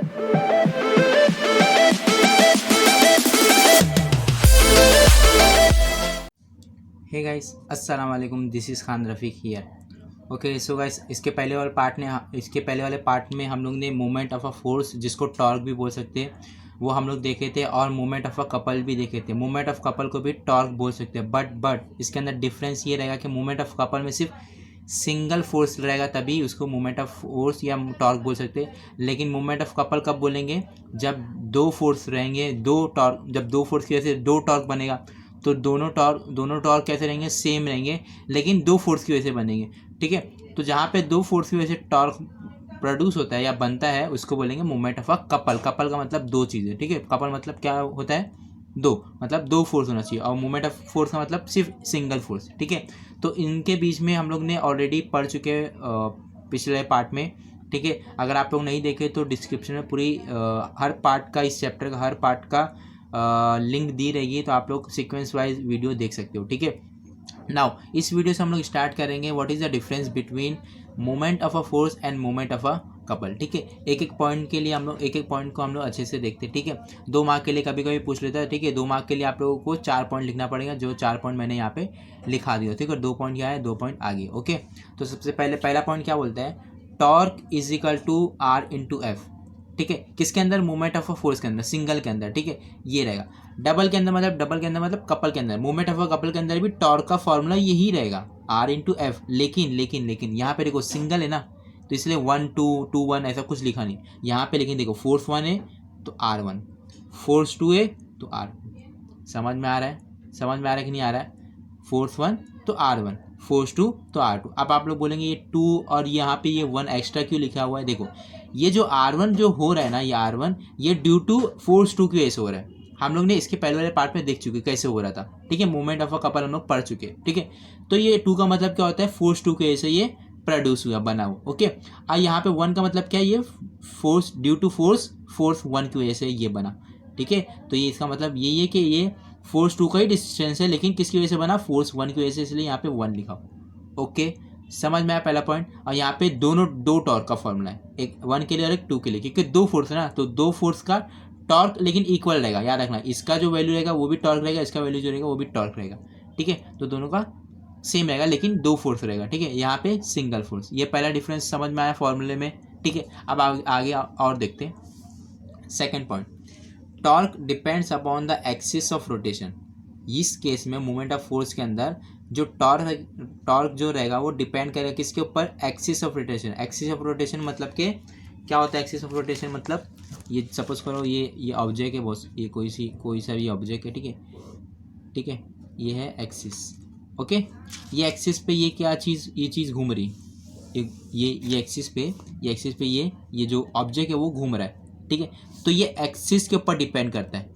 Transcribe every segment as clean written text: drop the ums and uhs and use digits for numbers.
Hey guys, अस्सलाम वालेकुम, this is Khan Rafiq here. Okay so guys, इसके पहले वाले पार्ट में हम लोग ने मोमेंट ऑफ अ फोर्स, जिसको टॉर्क भी बोल सकते हैं, वो हम लोग देखे थे, और मोमेंट ऑफ अ कपल भी देखे थे। मोमेंट ऑफ कपल को भी टॉर्क बोल सकते हैं, बट इसके अंदर डिफरेंस ये रहेगा कि मोमेंट ऑफ कपल में सिर्फ सिंगल फोर्स रहेगा, तभी उसको मोमेंट ऑफ फोर्स या टॉर्क बोल सकते हैं। लेकिन मोमेंट ऑफ कपल कब बोलेंगे? जब दो फोर्स रहेंगे, जब दो फोर्स की वजह से दो टॉर्क बनेगा, तो दोनों टॉर्क कैसे रहेंगे? सेम रहेंगे, लेकिन दो फोर्स की वजह से बनेंगे। ठीक है, तो जहाँ पे दो फोर्स की वजह से टॉर्क प्रोड्यूस होता है या बनता है, उसको बोलेंगे moment of a couple. Couple का मतलब दो चीज़ें। ठीक है, कपल मतलब क्या होता है? दो, मतलब दो फोर्स होना चाहिए, और मोमेंट ऑफ फोर्स का मतलब सिर्फ सिंगल फोर्स। ठीक है, तो इनके बीच में हम लोग ने ऑलरेडी पढ़ चुके पिछले पार्ट में। ठीक है, अगर आप लोग नहीं देखे तो डिस्क्रिप्शन में पूरी हर पार्ट का, इस चैप्टर का हर पार्ट का लिंक दी रहेगी, तो आप लोग सीक्वेंस वाइज वीडियो देख सकते हो। ठीक है, नाउ इस वीडियो से हम लोग स्टार्ट करेंगे what is the difference between moment of a force end moment of a couple. ठीक है, एक एक पॉइंट को हम लोग अच्छे से देखते हैं। ठीक है, 2 मार्क के लिए कभी कभी पूछ लेता है। ठीक है, 2 मार्क के लिए आप लोगों को 4 पॉइंट लिखना पड़ेगा, जो 4 पॉइंट मैंने यहाँ पे लिखा दिया। ठीक है, 2 पॉइंट क्या है, 2 पॉइंट आगे। ओके, तो सबसे पहला पॉइंट क्या बोलता है? Torque is equal to r into F. ठीक है, किसके अंदर? मोमेंट ऑफ अ फोर्स के अंदर, सिंगल के अंदर। ठीक है, ये रहेगा। डबल के अंदर मतलब कपल के अंदर, मोमेंट ऑफ अ कपल के अंदर भी टॉर्क का फॉर्मूला यही रहेगा, आर इंटू एफ। लेकिन यहाँ पे देखो सिंगल है ना, तो इसलिए 1 2 2 1 ऐसा कुछ लिखा नहीं यहाँ पे। लेकिन देखो फोर्स 1 है तो R1, फोर्स 2 है तो R2। समझ में आ रहा है कि नहीं आ रहा है? फोर्स 1 तो R1, फोर्स 2 तो R2। अब आप लोग बोलेंगे ये 2 और यहाँ पे ये 1 एक्स्ट्रा क्यों लिखा हुआ है? देखो, ये जो R1 जो हो रहा है ना, ये R1 ये ड्यू टू फोर्स 2 की वजह से हो रहा है। हम लोग ने इसके पहले वाले पार्ट में देख चुके कैसे हो रहा था। ठीक है, मूवमेंट ऑफ अ कपल हम लोग पढ़ चुके। ठीक है, तो ये 2 का मतलब क्या होता है? फोर्स 2 की वजह से ये प्रोड्यूस हुआ, बना हुआ। ओके, और यहाँ पे 1 का मतलब क्या है? ये फोर्स ड्यू टू फोर्स 1 की वजह से ये बना। ठीक है, तो ये इसका मतलब यही है कि ये फोर्स 2 का ही डिस्टेंस है, लेकिन किसकी वजह से बना? फोर्स 1 की वजह से, इसलिए यहाँ पे 1 लिखा। ओके, समझ में आया पहला पॉइंट। और यहाँ पे दो टॉर्क का फॉर्मूला है, एक 1 के लिए और एक 2 के लिए, क्योंकि दो फोर्स है ना, तो दो फोर्स का टॉर्क लेकिन इक्वल रहेगा। याद रखना, इसका जो वैल्यू रहेगा वो भी टॉर्क रहेगा, इसका वैल्यू जो रहेगा वो भी टॉर्क रहेगा। ठीक है, तो दोनों का सेम रहेगा, लेकिन दो फोर्स रहेगा। ठीक है, यहाँ पे सिंगल फोर्स। ये पहला डिफरेंस समझ में आया फॉर्मूले में। ठीक है, अब आगे और देखते हैं। Second point, torque depends upon the axis of rotation. इस केस में मोमेंट ऑफ फोर्स के अंदर जो टॉर्क जो रहेगा वो डिपेंड करेगा किसके ऊपर? Axis of rotation. Axis of rotation मतलब के क्या होता है? एक्सिस ऑफ रोटेशन मतलब ये सपोज करो ये ऑब्जेक्ट है बॉस, ये कोई सा भी ऑब्जेक्ट है। ठीक है, ये है एक्सिस। ओके, ये एक्सिस पे ये क्या चीज़, ये चीज़ घूम रही, ये एक्सिस पे ये जो ऑब्जेक्ट है वो घूम रहा है। ठीक है, तो ये एक्सिस के ऊपर डिपेंड करता है।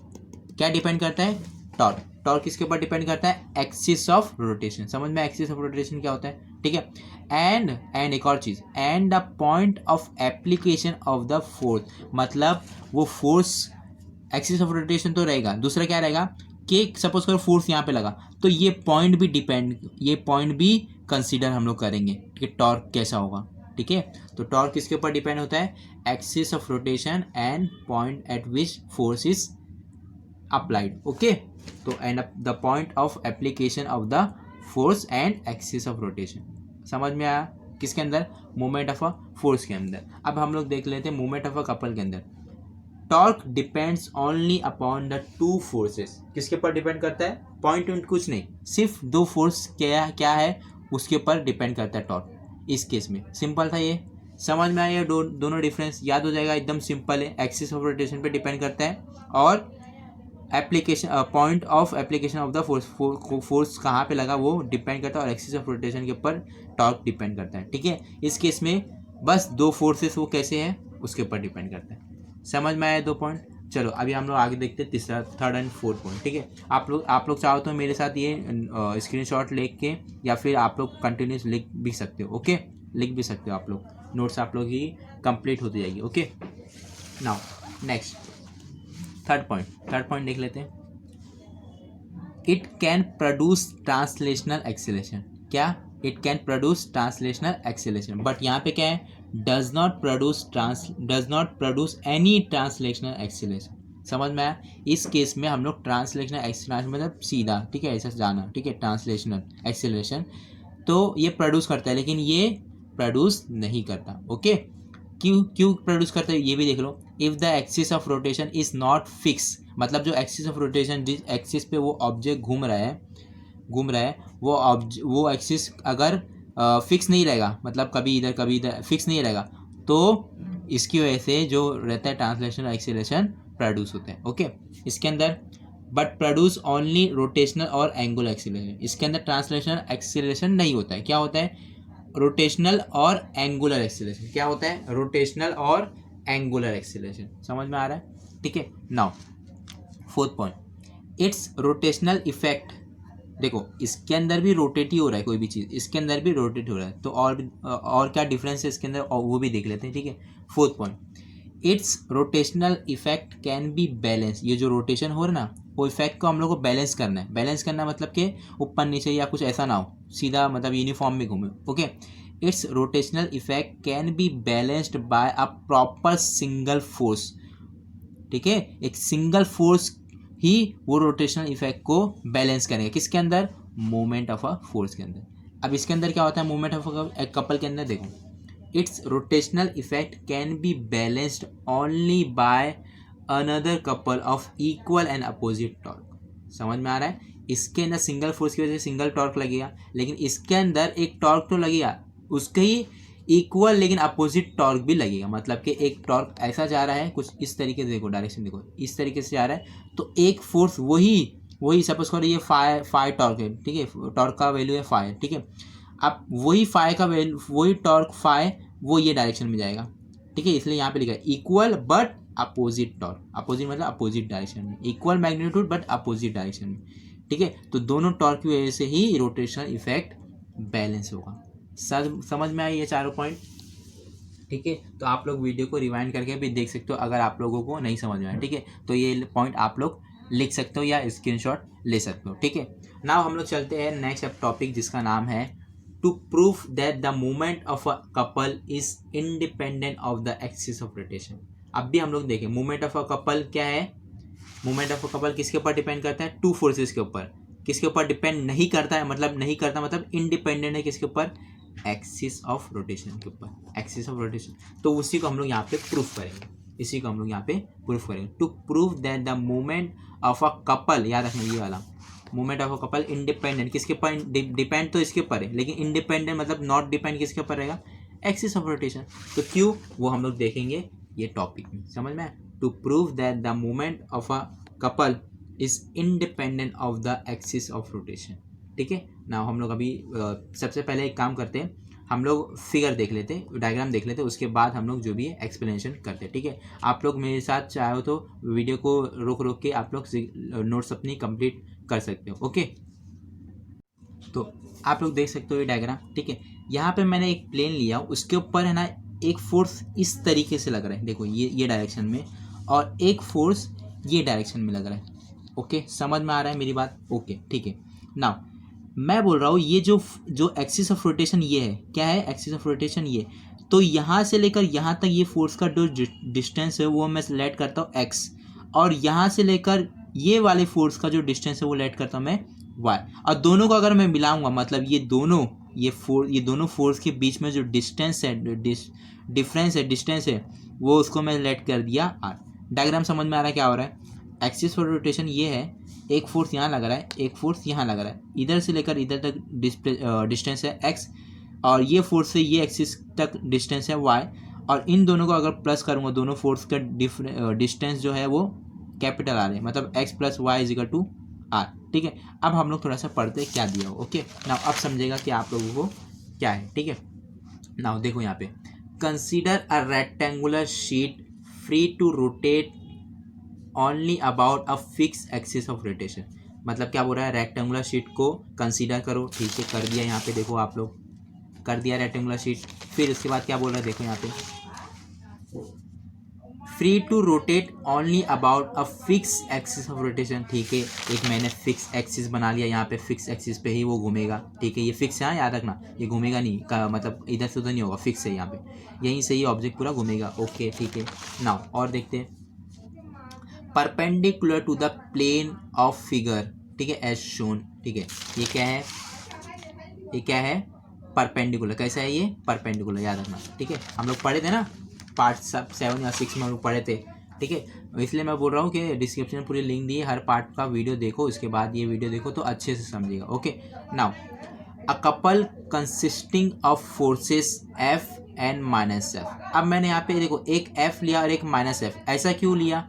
क्या डिपेंड करता है? टॉर्क किसके ऊपर डिपेंड करता है? Axis of rotation. समझ में? एक्सिस ऑफ रोटेशन क्या होता है? ठीक है, एंड एक और चीज़, and the point of application of the force. मतलब वो फोर्स, एक्सिस ऑफ रोटेशन तो रहेगा, दूसरा क्या रहेगा कि सपोज करो फोर्स यहाँ पे लगा, तो ये पॉइंट भी कंसीडर हम लोग करेंगे कि टॉर्क कैसा होगा। ठीक है, तो टॉर्क किसके ऊपर डिपेंड होता है? Axis of rotation and point at which force is applied. Okay, तो and the point of application of the force and axis of rotation. समझ में आया? किसके अंदर? मोमेंट ऑफ अ फोर्स के अंदर। अब हम लोग देख लेते हैं मोमेंट ऑफ अ कपल के अंदर। Torque depends only upon the two forces. किसके ऊपर डिपेंड करता है? पॉइंट कुछ नहीं, सिर्फ दो फोर्स क्या है उसके ऊपर डिपेंड करता है टॉर्क। इस केस में सिंपल था ये, समझ में आया? दोनों डिफरेंस याद हो जाएगा, एकदम सिंपल है। एक्सिस ऑफ रोटेशन पे डिपेंड करता है, और point of application of the force कहाँ पे लगा वो डिपेंड करता है, और एक्सिस ऑफ रोटेशन के ऊपर टॉर्क डिपेंड करता है। ठीक है, इस केस में बस दो फोर्सेस वो कैसे हैं उसके ऊपर डिपेंड करता है। समझ में आया 2 पॉइंट? चलो अभी हम लोग आगे देखते हैं तीसरा, थर्ड एंड फोर्थ पॉइंट। ठीक है, आप लोग चाहो तो मेरे साथ ये स्क्रीनशॉट लेके के, या फिर आप लोग कंटिन्यूस लिख भी सकते हो। ओके, लिख भी सकते हो आप लोग, नोट्स आप लोग की कंप्लीट होती जाएगी। Okay, now next third point देख लेते हैं। It can produce translational acceleration. क्या? It can produce translational acceleration. But यहाँ पे क्या है? Does not produce any translational acceleration. समझ में आया? इस केस में हम लोग ट्रांसलेशनल एक्सीलरेशन मतलब सीधा, ठीक है, ऐसा जाना, ठीक है, ट्रांसलेशनल एक्सीलरेशन तो ये प्रोड्यूस करता है, लेकिन ये प्रोड्यूस नहीं करता। ओके, क्यों क्यों प्रोड्यूस करता है ये भी देख लो। If the axis of rotation is not fix, मतलब जो एक्सिस ऑफ रोटेशन, जिस एक्सिस पे वो ऑब्जेक्ट घूम रहा है वो एक्सिस अगर फिक्स नहीं रहेगा, मतलब कभी इधर फिक्स नहीं रहेगा, तो इसकी वजह से जो रहता है ट्रांसलेशनल एक्सीलरेशन प्रोड्यूस होता है। ओके, इसके अंदर बट प्रोड्यूस ओनली रोटेशनल और एंगुलर एक्सीलरेशन। इसके अंदर ट्रांसलेशनल एक्सीलरेशन नहीं होता है। क्या होता है? रोटेशनल और एंगुलर एक्सीलरेशन। क्या होता है? रोटेशनल और एंगुलर एक्सीलरेशन। समझ में आ रहा है? ठीक है। Now fourth point, it's rotational effect. देखो, इसके अंदर भी रोटेट ही हो रहा है कोई भी चीज़, इसके अंदर भी रोटेट हो रहा है, तो और क्या डिफरेंस है इसके अंदर, और वो भी देख लेते हैं। ठीक है। Fourth point, it's rotational effect can be balance. ये जो रोटेशन हो रहा है ना, वो इफेक्ट को हम लोग को बैलेंस करना है। बैलेंस करना मतलब कि ऊपर नीचे या कुछ ऐसा ना हो, सीधा मतलब यूनिफॉर्म में घूमे। Okay, it's rotational effect can be balanced bye a proper single force. ठीक है, एक सिंगल फोर्स ही वो रोटेशनल इफेक्ट को बैलेंस करेंगे। किसके अंदर? मोमेंट ऑफ अ फोर्स के अंदर। अब इसके अंदर क्या होता है मोमेंट ऑफ अ कपल के अंदर? देखो, it's rotational effect can be balanced only by another couple of equal and opposite torque. समझ में आ रहा है? इसके अंदर सिंगल फोर्स की वजह से सिंगल टॉर्क लगेगा, लेकिन इसके अंदर एक टॉर्क तो लगेगा, उसके ही इक्वल लेकिन अपोजिट टॉर्क भी लगेगा। मतलब कि एक टॉर्क ऐसा जा रहा है कुछ इस तरीके से, देखो डायरेक्शन देखो इस तरीके से जा रहा है, तो एक फोर्स वही सपोज करो ये फाइव टॉर्क है। ठीक है, टॉर्क का वैल्यू है 5। ठीक है, अब वही फाइव का वैल्यू, वही टॉर्क 5 वो ये डायरेक्शन में जाएगा। ठीक है, इसलिए यहाँ पे लिखा है equal but opposite torque. Opposite मतलब अपोजिट डायरेक्शन में, equal magnitude but opposite direction में। ठीक है, तो दोनों टॉर्क की वजह से ही रोटेशनल इफेक्ट बैलेंस होगा। समझ में आई ये चारों पॉइंट? ठीक है, तो आप लोग वीडियो को रिवाइंड करके भी देख सकते हो अगर आप लोगों को नहीं समझ में आया। ठीक है, तो ये पॉइंट आप लोग लिख सकते हो या स्क्रीनशॉट ले सकते हो। ठीक है, नाउ हम लोग चलते हैं नेक्स्ट टॉपिक जिसका नाम है to prove that the movement of a couple is independent of the axis of rotation. अब भी हम लोग देखें मूवमेंट ऑफ अ कपल क्या है। मूवमेंट ऑफ अ कपल किसके ऊपर डिपेंड करता है? टू फोर्सेस के ऊपर। किसके ऊपर डिपेंड नहीं करता है? मतलब नहीं करता मतलब इंडिपेंडेंट है। किसके ऊपर? एक्सिस ऑफ रोटेशन के ऊपर। एक्सिस ऑफ रोटेशन, तो उसी को हम लोग यहाँ पे प्रूफ करेंगे। इसी को हम लोग यहाँ पे प्रूफ करेंगे। To prove that the movement of a couple, याद रखना ये वाला, movement of a couple independent. किसके ऊपर डिपेंड? तो इसके ऊपर है, लेकिन इंडिपेंडेंट मतलब नॉट डिपेंड किसके ऊपर रहेगा? Axis of rotation. तो क्यों, वो हम लोग देखेंगे ये टॉपिक में। समझ में? To prove that the movement of a couple is independent of the axis of rotation. ठीक है ना, हम लोग अभी सबसे पहले एक काम करते हैं, हम लोग फिगर देख लेते हैं, डायग्राम देख लेते हैं, उसके बाद हम लोग जो भी है एक्सप्लेनेशन करते हैं। ठीक है, आप लोग मेरे साथ चाहो तो वीडियो को रोक के आप लोग नोट्स अपनी कंप्लीट कर सकते हो। ओके, तो आप लोग देख सकते हो ये डायग्राम। ठीक है, यहाँ पे मैंने एक प्लेन लिया, उसके ऊपर है ना एक फोर्स इस तरीके से लग रहा है। देखो ये डायरेक्शन में, और एक फोर्स ये डायरेक्शन में लग रहा है। ओके, समझ में आ रहा है मेरी बात? ओके, ठीक है। नाउ मैं बोल रहा हूँ ये जो एक्सिस ऑफ रोटेशन ये है, क्या है एक्सिस ऑफ रोटेशन ये, तो यहाँ से लेकर यहाँ तक ये फोर्स का जो डिस्टेंस है वो मैं लेट करता हूँ एक्स, और यहाँ से लेकर ये वाले फोर्स का जो डिस्टेंस है वो लेट करता हूँ मैं वाई। और दोनों को अगर मैं मिलाऊंगा, मतलब ये दोनों फोर्स के बीच में जो डिस्टेंस है, डिफरेंस है, डिस्टेंस है, वो उसको मैं लेट कर दिया आर। डायग्राम समझ में आ रहा है क्या हो रहा है? एक्सिस ऑफ रोटेशन ये है, एक फोर्स यहाँ लग रहा है, एक फोर्स यहाँ लग रहा है, इधर से लेकर इधर तक डिस्टेंस है एक्स, और ये फोर्स से ये एक्सिस तक डिस्टेंस है वाई, और इन दोनों को अगर प्लस करूँगा, दोनों फोर्स का डिस्टेंस जो है वो कैपिटल आर है, मतलब x plus y is equal to R. ठीक है, अब हम लोग थोड़ा सा पढ़ते हैं क्या दिया हो। ओके, नाउ अब समझेगा कि आप लोगों को क्या है। ठीक है, नाउ देखो यहाँ पे, consider a rectangular sheet free to rotate only about a fix axis of rotation. मतलब क्या बोल रहा है? रेक्टेंगुलर शीट को कंसीडर करो। ठीक है, कर दिया यहाँ पे, देखो आप लोग कर दिया रेक्टेंगुलर शीट। फिर उसके बाद क्या बोल रहा है? देखो यहाँ पे, free to rotate only about a fix axis of rotation. ठीक है, एक मैंने फिक्स एक्सिस बना लिया, यहाँ पे फिक्स एक्सिस पे ही वो घूमेगा। ठीक है, ये फिक्स है, हाँ याद रखना, ये घूमेगा नहीं का मतलब इधर से उधर नहीं होगा, फिक्स है यहाँ पे, यहीं से ये ऑब्जेक्ट पूरा घूमेगा। ओके ठीक है, नाउ और देखते हैं। Perpendicular to the plane of figure, ठीक है, एज शोन। ठीक है, ये क्या है, ये क्या है, परपेंडिकुलर। कैसा है ये, परपेंडिकुलर, याद रखना। ठीक है, हम लोग पढ़े थे ना पार्ट 7 या 6 में हम लोग पढ़े थे। ठीक है, इसलिए मैं बोल रहा हूँ कि डिस्क्रिप्शन में पूरी लिंक दी है, हर पार्ट का वीडियो देखो, इसके बाद ये वीडियो देखो तो अच्छे से समझिएगा। Okay, now a couple consisting of forces F and minus F. अब मैंने यहाँ पे देखो एक एफ लिया और एक माइनस एफ, ऐसा क्यों लिया,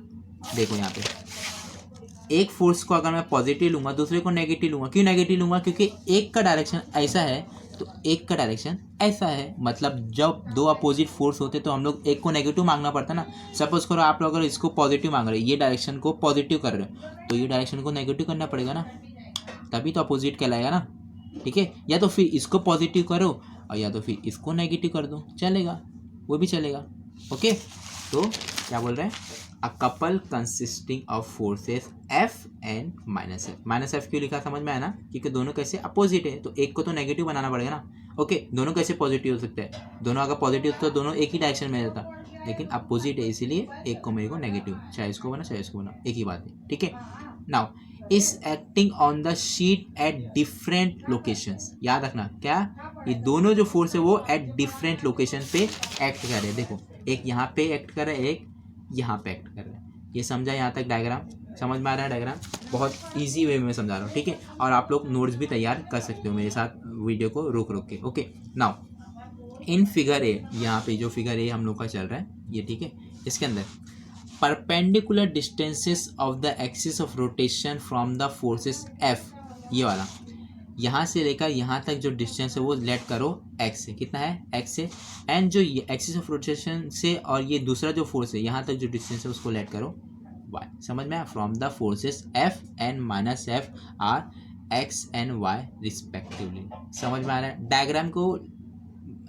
देखो यहाँ पे एक फोर्स को अगर मैं पॉजिटिव लूंगा, दूसरे को नेगेटिव लूंगा। क्यों नेगेटिव लूंगा, क्योंकि एक का डायरेक्शन ऐसा है तो एक का डायरेक्शन ऐसा है। मतलब जब दो अपोजिट फोर्स होते तो हम लोग एक को नेगेटिव मांगना पड़ता ना। सपोज करो आप लोग अगर इसको पॉजिटिव मांग रहे हो, ये डायरेक्शन को पॉजिटिव कर रहे हो, तो ये डायरेक्शन को नेगेटिव करना पड़ेगा ना, तभी तो अपोजिट कहलाएगा ना। ठीक है, या तो फिर इसको पॉजिटिव करो और या तो फिर इसको नेगेटिव कर दो, चलेगा, वो भी चलेगा। ओके, तो क्या बोल रहे हैं, a couple consisting of forces F and minus F. Minus F क्यों लिखा, समझ में आया ना, क्योंकि दोनों कैसे अपोजिट है, तो एक को तो नेगेटिव बनाना पड़ेगा ना। ओके, दोनों कैसे पॉजिटिव हो सकते हैं, दोनों अगर पॉजिटिव तो दोनों एक ही डायरेक्शन में रहता, लेकिन अपोजिट है इसीलिए एक को मेरे को नेगेटिव, चाहे इसको बना चाहे इसको बना, एक ही बात है। ठीक है, now is acting on the sheet at different locations. याद रखना क्या, ये दोनों जो फोर्स है वो एट डिफरेंट लोकेशन पे एक्ट कर रहे हैं। देखो एक यहाँ पे एक्ट कर रहा है, एक यहाँ पे एक्ट कर रहा है। ये समझा यहाँ तक, डायग्राम समझ में आ रहा है, डायग्राम बहुत इजी वे में समझा रहा हूँ। ठीक है, और आप लोग नोट्स भी तैयार कर सकते हो मेरे साथ वीडियो को रोक रोक के। Okay, now in figure A, यहाँ पे जो फिगर ए हम लोग का चल रहा है ये, ठीक है, इसके अंदर perpendicular distances of the axis of rotation from the forces F, ये वाला यहाँ से लेकर यहाँ तक जो डिस्टेंस है वो लेट करो एक्स से, कितना है एक्स से, एंड जो ये एक्सिस ऑफ रोटेशन से और ये दूसरा जो फोर्स है यहाँ तक जो डिस्टेंस है उसको लेट करो वाई। समझ में आया, from the forces F and minus F r x and y respectively. समझ में आ रहा है, डायग्राम को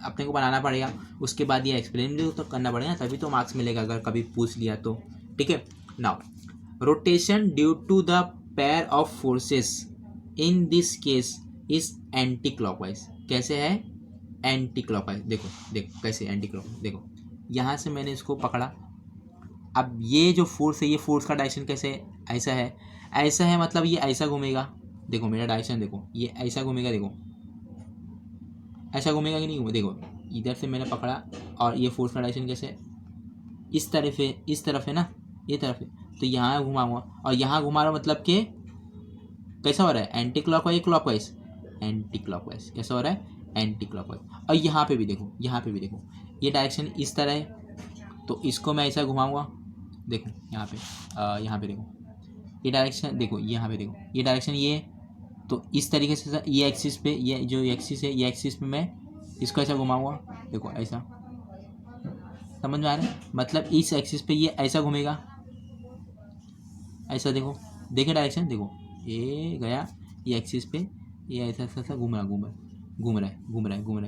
अपने को बनाना पड़ेगा, उसके बाद ये एक्सप्लेन भी तो करना पड़ेगा, तभी तो मार्क्स मिलेगा अगर कभी पूछ लिया तो। ठीक है, now rotation due to the pair of forces in this case is anticlockwise. कैसे है, एंटी क्लॉकवाइज। देखो देखो कैसे एंटी क्लॉकवाइज, देखो यहाँ से मैंने इसको पकड़ा, अब ये जो फोर्स है ये फोर्स का डायरेक्शन कैसे है, ऐसा है, ऐसा है मतलब ये ऐसा घूमेगा। देखो मेरा डायरेक्शन देखो, ये ऐसा घूमेगा, देखो ऐसा घूमेगा कि नहीं घूमेगा। देखो इधर से मैंने पकड़ा और ये फोर्स का डायरेक्शन कैसे है, इस तरफ है, इस तरफ है ना, ये तरफ है, तो यहाँ घुमाऊंगा और यहाँ घुमा रहा, मतलब कि कैसा हो रहा है, anti clockwise clockwise, anti clockwise कैसा हो रहा है, एंटी क्लॉकवाइज। और यहाँ पे भी देखो, यहाँ पे भी देखो, ये डायरेक्शन इस तरह है तो इसको मैं ऐसा घुमाऊंगा, देखो यहाँ पे देखो ये डायरेक्शन, देखो यहाँ पे देखो ये डायरेक्शन ये है, तो इस तरीके से ये एक्सिस पे, ये जो एक्सिस है ये एक्सिस पे मैं इसको ऐसा घुमाऊंगा, देखो ऐसा, समझ में आ रहा है, मतलब इस एक्सिस पे ये ऐसा घूमेगा, ऐसा देखो, देखे डायरेक्शन, देखो ये गया, ये एक्सिस पे ये ऐसा ऐसा घूम रहा है,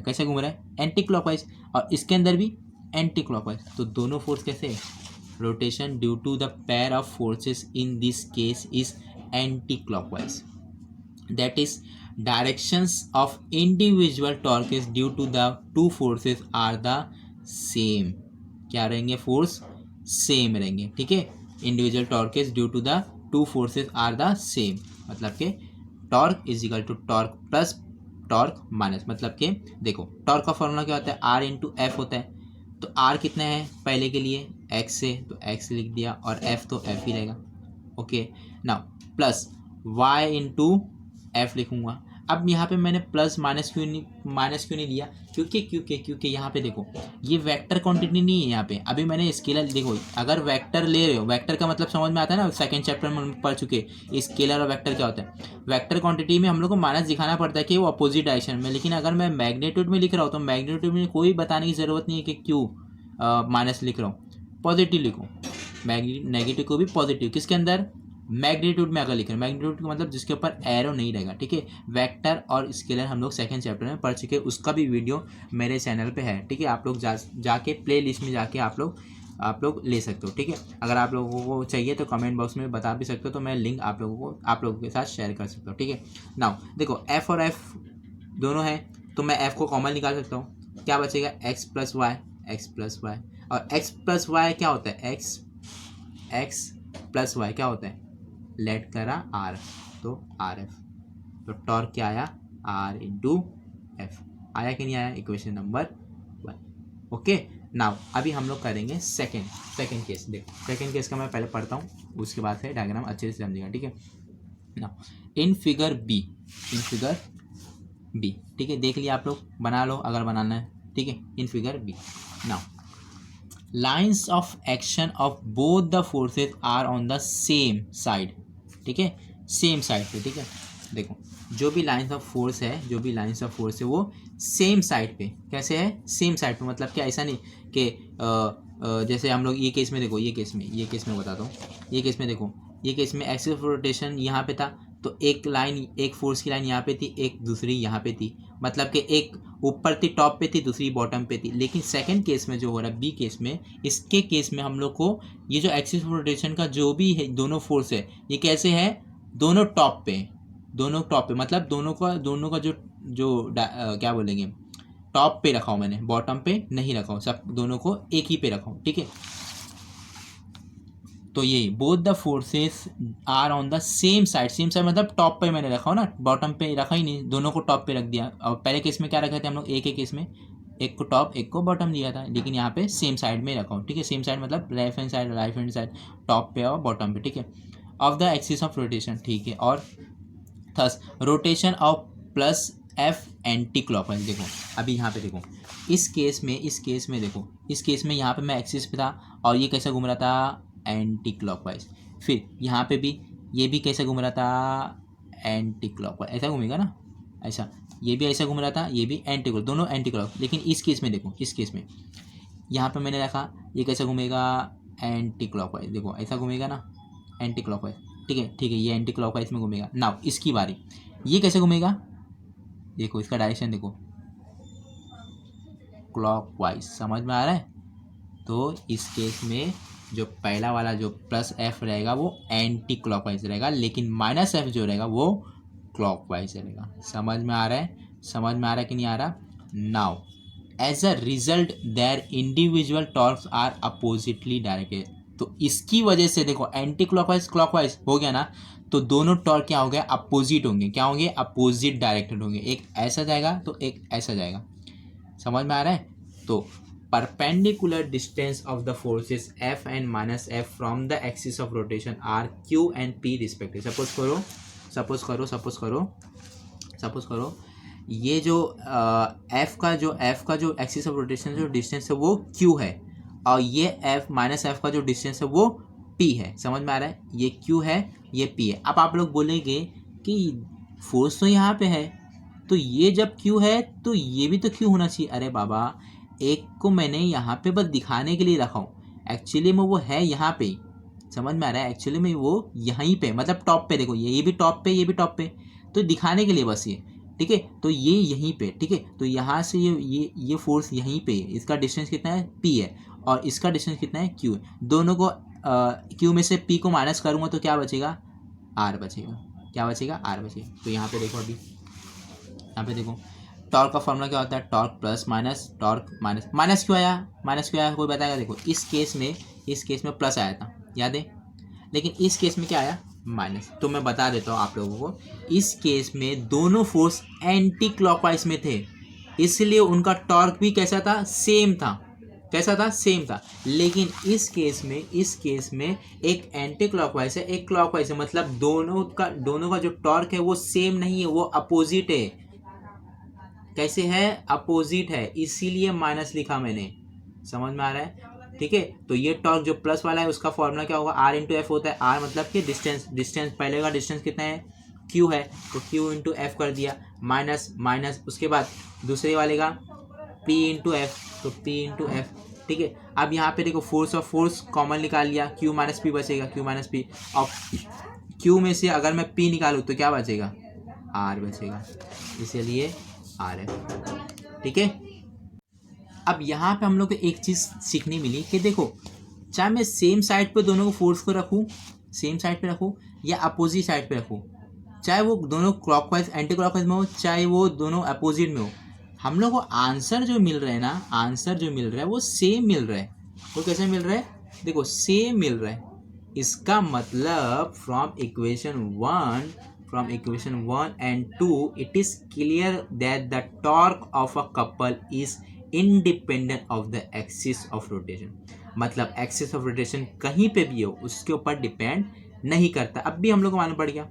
कैसे घूम रहा है, एंटी क्लॉकवाइज, और इसके अंदर भी एंटी क्लॉकवाइज। तो दोनों फोर्स कैसे है, rotation due to the pair of forces in this case is anticlockwise, that is directions of individual torques due to the two forces are the same। क्या रहेंगे, फोर्स सेम रहेंगे। ठीक है, individual torques due to the two forces are the same, मतलब के torque is equal to torque plus torque minus, मतलब के देखो टॉर्क का फॉर्मूला क्या होता है, आर इंटू एफ होता है, तो आर कितना है पहले के लिए एक्स से, तो एक्स लिख दिया, और एफ तो एफ ही रहेगा। Okay, now plus y into F लिखूंगा। अब यहाँ पे मैंने प्लस माइनस क्यों नहीं लिया, क्योंकि यहाँ पे देखो ये वेक्टर क्वांटिटी नहीं है यहाँ पे, अभी मैंने स्केलर, देखो अगर वेक्टर ले रहे हो, वेक्टर का मतलब समझ में आता है ना, सेकंड चैप्टर में हम पढ़ चुके, स्केलर और वेक्टर क्या होता है। वेक्टर क्वांटिटी में हम लोग को माइनस दिखाना पड़ता है कि वो अपोजिट डायरेक्शन में, लेकिन अगर मैं मैग्नीट्यूड में लिख रहा हूँ तो मैग्नीट्यूड में कोई बताने की ज़रूरत नहीं है कि क्यों माइनस लिख रहा हूँ, पॉजिटिव लिखो, नेगेटिव को भी पॉजिटिव, किसके अंदर, मैग्नीट्यूड में अगर लिख रहे हैं, मैग्नीट्यूड का मतलब जिसके ऊपर एरो नहीं रहेगा। ठीक है, वेक्टर और स्केलर हम लोग सेकंड चैप्टर में पढ़ चुके हैं, उसका भी वीडियो मेरे चैनल पे है। ठीक है, आप लोग जाके प्ले लिस्ट में जाके आप लोग आप लोग ले सकते हो, ठीक है। अगर आप लोगों को चाहिए तो कमेंट बॉक्स में बता भी सकते हो, तो मैं लिंक आप लोगों के साथ शेयर कर सकता हूँ, ठीक है। नाउ देखो एफ और एफ दोनों हैं, तो मैं एफ को कॉमन निकाल सकता हूँ, क्या बचेगा x plus y, x plus y. और एक्स प्लस वाई क्या होता है, एक्स प्लस वाई क्या होता है, लेट करा आर, तो आर एफ। तो टॉर्क क्या आया, आर इंटू एफ आया कि नहीं आया, इक्वेशन नंबर 1। ओके नाउ अभी हम लोग करेंगे सेकेंड केस। देखो सेकेंड केस का मैं पहले पढ़ता हूँ, उसके बाद से डायग्राम अच्छे से समझेगा, ठीक है। नाउ इन फिगर बी, ठीक है, देख लिया आप लोग, बना लो अगर बनाना है, ठीक है। In figure b now lines of action of both the forces are on the same side, ठीक है, सेम साइड पे, ठीक है। देखो जो भी लाइन्स ऑफ फोर्स है वो सेम साइड पे, कैसे है, सेम साइड पे, मतलब क्या ऐसा नहीं कि जैसे हम लोग ये केस में देखो, ये केस में बताता हूँ, ये केस में देखो, ये केस में एक्सिस ऑफ रोटेशन यहाँ पे था, तो एक फोर्स की लाइन यहाँ पे थी, एक दूसरी यहाँ पे थी, मतलब कि एक ऊपर थी टॉप पे थी, दूसरी बॉटम पे थी। लेकिन सेकंड केस में जो हो रहा है बी केस में, इसके केस में हम लोग को ये जो एक्सिस ऑफ रोटेशन का जो भी है दोनों फोर्स है, ये कैसे है, दोनों टॉप पे, मतलब दोनों का क्या बोलेंगे, टॉप पे रखा हूँ मैंने, बॉटम पे नहीं रखा हूँ, सब दोनों को एक ही पे रखा हूँ, ठीक है। तो ये both the forces are on the same side मतलब टॉप पे मैंने रखा हो ना, बॉटम पे रखा ही नहीं, दोनों को टॉप पे रख दिया। और पहले केस में क्या रखे थे हम लोग, एक केस में एक को टॉप एक को बॉटम दिया था, लेकिन यहाँ पे सेम साइड में रखा हूँ, ठीक है। सेम साइड मतलब left hand side, right hand side, top पे और बॉटम पे, ठीक है, of the axis of rotation, ठीक है। और thus rotation of plus F anti clockwise. देखो अभी यहाँ पे देखो, इस केस में देखो, इस केस में यहाँ पे मैं एक्सिस पे था और ये कैसे घूम रहा था, एंटी क्लॉकवाइज। फिर यहाँ पे भी ये भी कैसे घूम रहा था, एंटी क्लॉकवाइज, ऐसा घूमेगा ना, ऐसा, ये भी ऐसा घूम रहा था, ये भी एंटी क्लॉक, दोनों एंटी क्लॉक। लेकिन इस केस में देखो, इस केस में यहाँ पे मैंने रखा, ये कैसे घूमेगा, एंटी क्लॉकवाइज, देखो ऐसा घूमेगा ना, एंटी क्लॉकवाइज, ठीक है, ये एंटी क्लॉकवाइज में घूमेगा। नाउ इसकी बारी, ये कैसे घूमेगा, देखो इसका डायरेक्शन देखो, क्लॉकवाइज, समझ में आ रहा है। तो इस केस में जो पहला वाला जो प्लस एफ रहेगा वो एंटी क्लॉकवाइज रहेगा, लेकिन माइनस एफ जो रहेगा वो क्लॉकवाइज रहेगा। समझ में आ रहा है कि नहीं आ रहा। Now as a result their individual torques are oppositely directed. तो इसकी वजह से देखो एंटी क्लॉकवाइज क्लॉकवाइज हो गया ना, तो दोनों टॉर्क क्या हो गया, अपोजिट होंगे, क्या होंगे, अपोजिट डायरेक्टेड होंगे, एक ऐसा जाएगा तो एक ऐसा जाएगा। समझ में आ रहा है। तो perpendicular distance of the forces F and minus F from the axis of rotation are Q and P respectively। Suppose करो ये जो F का जो एक्सिस ऑफ रोटेशन जो डिस्टेंस है वो Q है, और ये F माइनस F का जो डिस्टेंस है वो P है। समझ में आ रहा है, ये Q है ये P है। अब आप लोग बोलेंगे कि फोर्स तो यहाँ पे है, तो ये जब Q है तो ये भी तो Q होना चाहिए। अरे बाबा, एक को मैंने यहाँ पे बस दिखाने के लिए रखा हूँ, एक्चुअली में वो है यहाँ पे। समझ में आ रहा है, एक्चुअली में वो यहीं पे, मतलब टॉप पे, देखो ये भी टॉप पे, ये भी टॉप पे, तो दिखाने के लिए बस ये, ठीक है। तो ये यहीं पे, ठीक है, तो यहाँ से ये फोर्स यहीं पे, इसका डिस्टेंस कितना है, P है, और इसका डिस्टेंस कितना है, Q है। दोनों को Q में से P को माइनस करूँगा तो क्या बचेगा, R बचेगा, क्या बचेगा, R बचेगा। तो यहाँ पे देखो, अभी यहाँ पे देखो टॉर्क का फॉर्मूला क्या होता है, torque plus minus torque minus, minus क्यों आया, कोई बताएगा। देखो इस केस में प्लस आया था, याद है, लेकिन इस केस में क्या आया, माइनस। तो मैं बता देता हूँ आप लोगों को, इस केस में दोनों फोर्स एंटी क्लॉकवाइज में थे, इसलिए उनका टॉर्क भी कैसा था, सेम था। लेकिन इस केस में एक एंटी क्लॉकवाइज है, एक क्लॉकवाइज है, मतलब दोनों का जो टॉर्क है वो सेम नहीं है, वो अपोजिट है। कैसे है, अपोजिट है, इसीलिए माइनस लिखा मैंने। समझ में आ रहा है, ठीक है। तो ये टॉर्क जो प्लस वाला है उसका फॉर्मूला क्या होगा, आर इंटू एफ होता है। आर मतलब कि डिस्टेंस पहले का डिस्टेंस कितना है, क्यू है, तो क्यू इंटू एफ कर दिया, माइनस उसके बाद दूसरे वाले का पी इंटू एफ, तो पी इंटू एफ, ठीक है। अब यहाँ पे देखो फोर्स कॉमन निकाल लिया, क्यू माइनस पी बचेगा, क्यू माइनस पी, और क्यू में से अगर मैं पी निकालूँ तो क्या बचेगा, आर बचेगा, इसलिए आर है, ठीक है। अब यहाँ पे हम लोग को एक चीज़ सीखने मिली कि देखो चाहे मैं सेम साइड पे दोनों को फोर्स को रखूँ, सेम साइड पे रखूँ या अपोजिट साइड पे रखूँ, चाहे वो दोनों क्लॉकवाइज एंटी क्लॉकवाइज में हो, चाहे वो दोनों अपोजिट में हो, हम लोग को आंसर जो मिल रहा है ना, आंसर जो मिल रहा है वो सेम मिल रहा है। वो कैसे मिल रहा है? देखो सेम मिल रहा है। इसका मतलब from equation 1 and 2 it is clear that the torque of a couple is independent of the axis of rotation. मतलब एक्सिस ऑफ रोटेशन कहीं पे भी हो उसके ऊपर डिपेंड नहीं करता। अब भी हम लोग को मालूम पड़ गया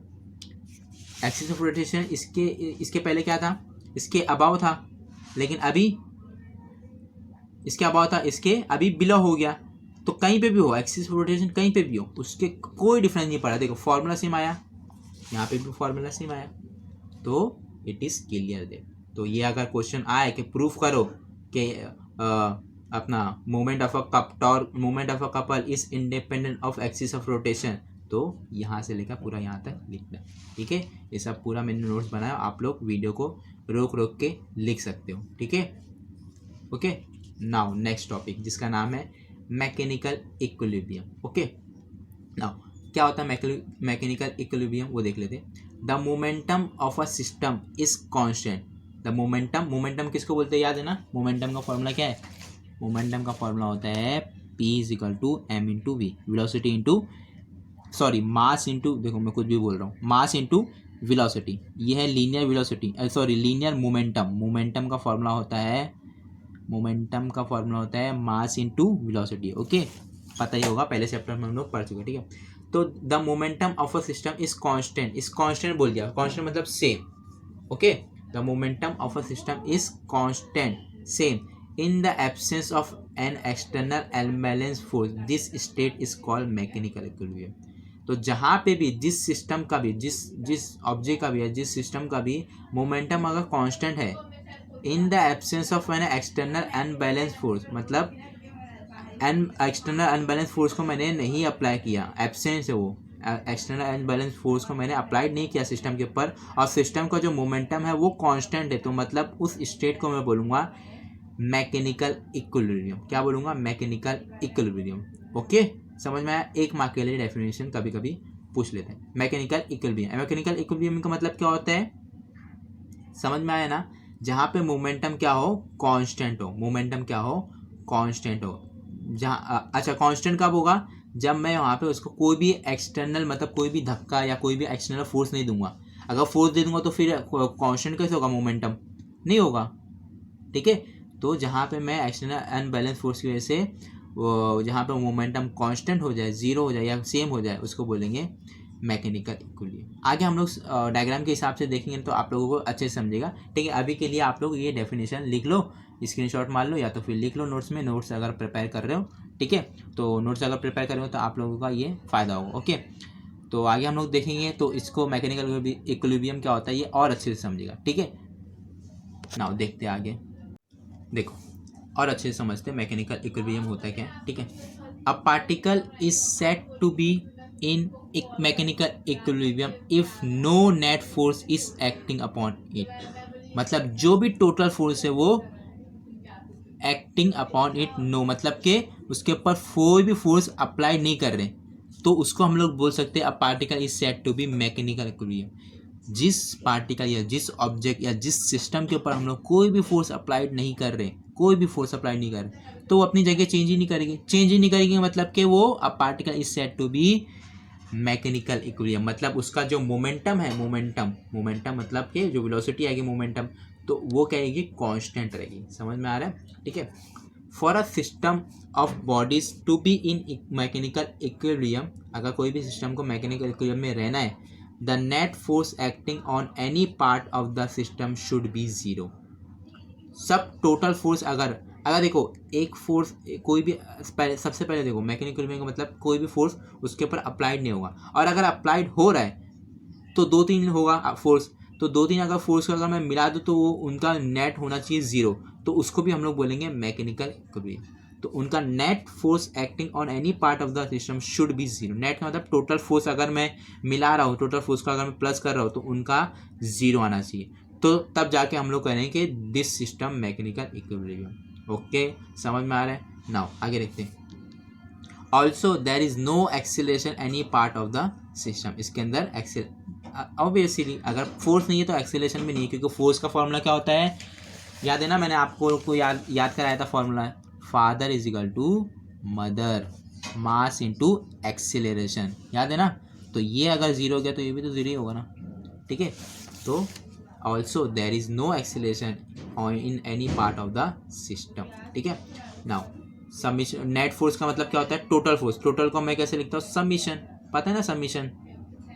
एक्सिस ऑफ रोटेशन इसके पहले क्या था? इसके अबाव था, लेकिन अभी इसके अबाव था, इसके अभी बिलो हो गया। तो कहीं पे भी हो एक्सिस ऑफ रोटेशन, कहीं पे भी हो, उसके कोई डिफरेंस नहीं पड़ा। देखो फॉर्मूला सेम आया, यहाँ पे भी फॉर्मूला सेम आया, तो इट इज क्लियर देयर। तो ये अगर क्वेश्चन आए कि प्रूफ करो कि अपना moment of a couple is independent of axis of rotation, तो यहाँ से लेकर पूरा यहाँ तक लिखना। ठीक है, ये सब पूरा मैंने नोट्स बनाया, आप लोग वीडियो को रोक रोक के लिख सकते हो। ठीक है, ओके। नाउ नेक्स्ट टॉपिक जिसका नाम है मैकेनिकल इक्विलिब्रियम। ओके, नाउ क्या होता है मैकेनिकल इक्विलिब्रियम, वो देख लेते हैं। The momentum of a system is constant. The momentum किसको बोलते हैं? याद है ना, मोमेंटम का फॉर्मूला क्या है? मोमेंटम का फॉर्मूला होता है P is equal to m into v, velocity into mass into, देखो मैं कुछ भी बोल रहा हूँ, मास इंटू वेलोसिटी। ये है linear velocity, linear momentum. Momentum का फॉर्मूला होता है मास इंटू वेलोसिटी। ओके, पता ही होगा, पहले चैप्टर में हम लोग पढ़ चुके। ठीक है, तो the momentum of a system is constant. इस कांस्टेंट बोल दिया, कांस्टेंट मतलब same. Okay, the momentum of a system is constant same in the absence of an external unbalance force, this state is called mechanical equilibrium. तो जहाँ पे भी जिस system का भी, जिस ऑब्जेक्ट का भी है, जिस सिस्टम का भी मोमेंटम अगर कांस्टेंट है in the absence of an external unbalance force, मतलब एक्सटर्नल अनबैलेंस फोर्स को मैंने नहीं अप्लाई किया, एब्सेंस है वो, एक्सटर्नल अनबैलेंस फोर्स को मैंने अप्लाइड नहीं किया सिस्टम के ऊपर, और सिस्टम का जो मोमेंटम है वो कांस्टेंट है, तो मतलब उस स्टेट को मैं बोलूँगा मैकेनिकल इक्विलिब्रियम। क्या बोलूँगा? Mechanical equilibrium. ओके, समझ में आया? एक मार्क के लिए डेफिनेशन कभी कभी पूछ लेते हैं। मैकेनिकल इक्विलिब्रियम, मैकेनिकल इक्विलिब्रियम का मतलब क्या होता है? समझ में आया ना? जहाँ पे मोमेंटम क्या हो? कांस्टेंट हो। मोमेंटम क्या हो? कांस्टेंट हो। जहाँ अच्छा, कांस्टेंट कब होगा? जब मैं वहाँ पे उसको कोई भी एक्सटर्नल, मतलब कोई भी धक्का या कोई भी एक्सटर्नल फोर्स नहीं दूंगा। अगर फोर्स दे दूंगा तो फिर कांस्टेंट कैसे होगा? मोमेंटम नहीं होगा। ठीक है, तो जहाँ पे मैं एक्सटर्नल अनबैलेंस फोर्स की वजह से जहाँ पे मोमेंटम कांस्टेंट हो जाए, जीरो हो जाए या सेम हो जाए, उसको बोलेंगे मैकेनिकल इक्विलिब्रियम। आगे हम लोग डायग्राम के हिसाब से देखेंगे तो आप लोगों को अच्छे से समझेगा। ठीक है, अभी के लिए आप लोग ये डेफिनेशन लिख लो, स्क्रीनशॉट मार लो, या तो फिर लिख लो नोट्स में, नोट्स अगर प्रिपेयर कर रहे हो। ठीक है, तो नोट्स अगर प्रिपेयर कर रहे हो तो आप लोगों का ये फ़ायदा होगा। ओके, तो आगे हम लोग देखेंगे तो इसको मैकेनिकल इक्विलिब्रियम क्या होता है ये और अच्छे से समझेगा। ठीक है, नाउ देखते हैं आगे। देखो और अच्छे से समझते हैं मैकेनिकल इक्विलिब्रियम होता है क्या। ठीक है, a particle is said to be in mechanical equilibrium if no net force is acting upon it. मतलब जो भी टोटल फोर्स है वो एक्टिंग अपॉन इट नो, मतलब कि उसके ऊपर कोई भी फोर्स अप्लाई नहीं कर रहे, तो उसको हम लोग बोल सकते हैं a particle is said to be mechanical equilibrium. जिस पार्टिकल या जिस ऑब्जेक्ट या जिस सिस्टम के ऊपर हम लोग कोई भी फोर्स अप्लाइड नहीं कर रहे, कोई भी फोर्स अप्लाई नहीं कर रहे, तो वो अपनी जगह चेंज ही नहीं करेगी, मतलब कि वो a particle is said to be mechanical equilibrium. मतलब उसका जो मोमेंटम है, मोमेंटम मतलब कि जो वेलोसिटी आएगी मोमेंटम, तो वो क्या रहेगी? कांस्टेंट रहेगी। समझ में आ रहा है? ठीक है, for a system of bodies to be in mechanical equilibrium, अगर कोई भी सिस्टम को मैकेनिकल इक्विलिब्रियम में रहना है, the net force acting on any part of the system should be zero. सब टोटल फोर्स अगर देखो एक फोर्स कोई भी सबसे पहले देखो मैकेनिकल इक्विलिब्रियम का मतलब कोई भी फोर्स उसके ऊपर अप्लाइड नहीं होगा, और अगर अप्लाइड हो रहा है तो 2-3 होगा फोर्स, तो 2-3 अगर फोर्स को अगर मैं मिला दूँ तो वो उनका नेट होना चाहिए जीरो, तो उसको भी हम लोग बोलेंगे मैकेनिकल इक्विलिब्रियम। तो उनका net force acting on any part of the system should be zero. Net का मतलब टोटल फोर्स अगर मैं मिला रहा हूँ, टोटल फोर्स का अगर मैं प्लस कर रहा हूँ तो उनका जीरो आना चाहिए, तो तब जाके हम लोग कहेंगे कि this system mechanical equilibrium. Okay, समझ में आ रहा है? नाउ आगे देखते हैं। Also there is no acceleration any part of the system. इसके अंदर ऑब्वियसली अगर फोर्स नहीं है तो एक्सीलरेशन भी नहीं है, क्योंकि फोर्स का फॉर्मूला क्या होता है, याद है ना, मैंने आपको को याद कराया था formula, father is equal to mother mass into acceleration, याद है ना। तो ये अगर जीरो हो गया तो ये भी तो जीरो ही होगा ना, ठीक है। तो also there is no acceleration in any part of the system, ठीक है। नाउ समीशन, नेट फोर्स का मतलब क्या होता है, टोटल फोर्स। टोटल को मैं कैसे लिखता हूँ, समीशन, पता है ना समीशन,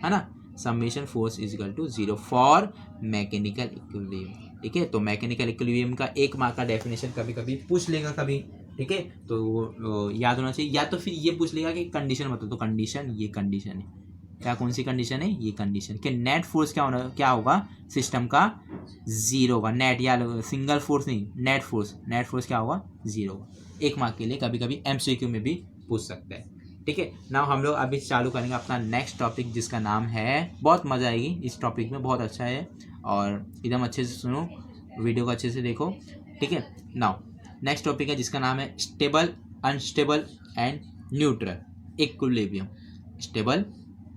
है ना। Summation force is equal to zero for mechanical equilibrium, ठीक है। तो मैकेनिकल इक्विलिब्रियम का एक मार्क का डेफिनेशन कभी कभी पूछ लेगा कभी, ठीक है। तो वो याद होना चाहिए, या तो फिर ये पूछ लेगा कि कंडीशन बताओ, तो कंडीशन, ये कंडीशन है क्या, कौन सी कंडीशन है, ये कंडीशन कि नेट फोर्स क्या होगा सिस्टम का, जीरो होगा। नेट या सिंगल फोर्स नहीं, नेट फोर्स क्या होगा, जीरो होगा। एक मार्क के लिए कभी कभी एमसीक्यू में भी पूछ सकता है, ठीक है। नाउ हम लोग अभी चालू करेंगे अपना नेक्स्ट टॉपिक, जिसका नाम है, बहुत मज़ा आएगी इस टॉपिक में, बहुत अच्छा है और एकदम अच्छे से सुनो, वीडियो को अच्छे से देखो, ठीक है। नाउ नेक्स्ट टॉपिक है जिसका नाम है stable, unstable and neutral equilibrium. Stable,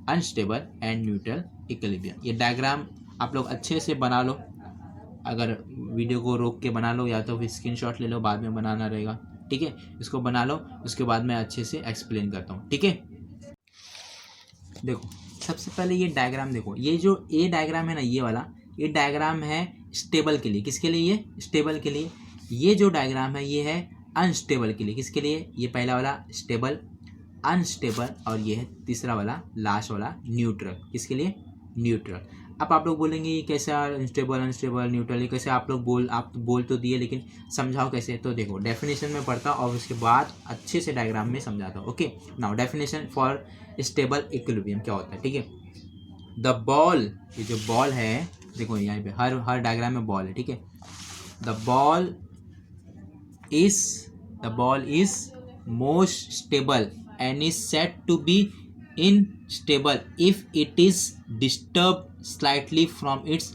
unstable and neutral equilibrium. ये डायग्राम आप लोग अच्छे से बना लो, अगर वीडियो को रोक के बना लो या तो फिर स्क्रीनशॉट ले लो, बाद में बनाना रहेगा, ठीक है। इसको बना लो, उसके बाद मैं अच्छे से एक्सप्लेन करता हूँ, ठीक है। देखो सबसे पहले ये डायग्राम देखो, ये जो ए डायग्राम है ना, ये वाला, ये डायग्राम है स्टेबल के लिए, किसके लिए, ये स्टेबल के लिए। ये जो डायग्राम है ये है अनस्टेबल के लिए, किसके लिए, ये पहला वाला स्टेबल, अनस्टेबल, और ये है तीसरा वाला लास्ट वाला न्यूट्रल, किसके लिए, न्यूट्रल। अब आप लोग बोलेंगे ये कैसे अनस्टेबल, अनस्टेबल, न्यूट्रल, ये कैसे, आप बोल तो दिए लेकिन समझाओ कैसे। तो देखो डेफिनेशन में पढ़ता और उसके बाद अच्छे से डायग्राम में समझाता हूँ, okay. Now definition for stable equilibrium क्या होता है, ठीक है। द बॉल, ये जो बॉल है, देखो यहाँ पे हर डायग्राम में बॉल है, ठीक है। The ball is most stable and is said to be unstable if it is disturbed slightly from its